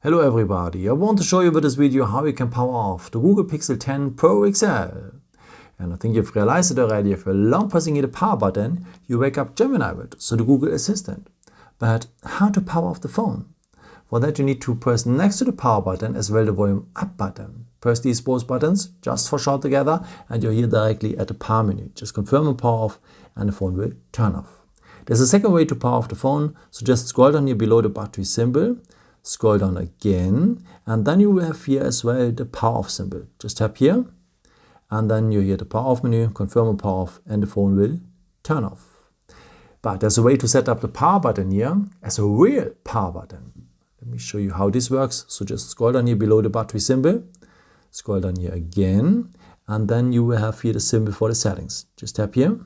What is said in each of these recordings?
Hello everybody, I want to show you with this video how you can power off the Google Pixel 10 Pro XL. And I think you've realized it already, if you're long pressing the power button, you wake up Gemini with, so the Google Assistant. But how to power off the phone? For that you need to press next to the power button as well the volume up button. Press these both buttons just for short together and you're here directly at the power menu. Just confirm and power off and the phone will turn off. There's a second way to power off the phone, so just scroll down here below the battery symbol. Scroll down again and then you will have here as well the power off symbol. Just tap here and then you hear the power off menu, confirm and power off, and the phone will turn off. But there's a way to set up the power button here as a real power button. Let me show you how this works. So just scroll down here below the battery symbol, scroll down here again, and then you will have here the symbol for the settings. Just tap here.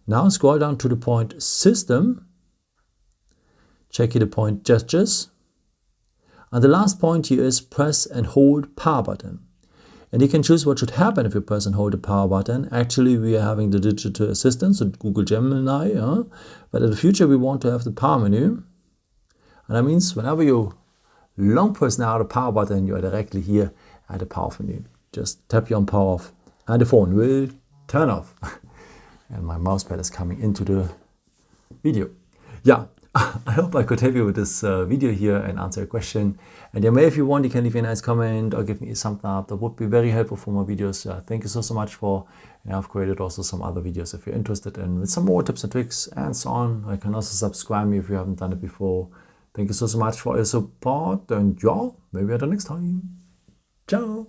Now scroll down to the point System, check here the point Gestures. And the last point here is press and hold power button. And you can choose what should happen if you press and hold the power button. Actually, we are having the digital assistant, so Google Gemini, but in the future we want to have the power menu. And that means whenever you long press now the power button, you are directly here at the power menu. Just tap here on power off and the phone will turn off. And my mousepad is coming into the video. Yeah. I hope I could help you with this video here and answer a question. And if you want, you can leave me a nice comment or give me a thumbs up. That would be very helpful for my videos. Thank you so much for, and I've created also some other videos if you're interested in with some more tips and tricks and so on. You can also subscribe me if you haven't done it before. Thank you so much for your support and yeah, maybe until next time. Ciao.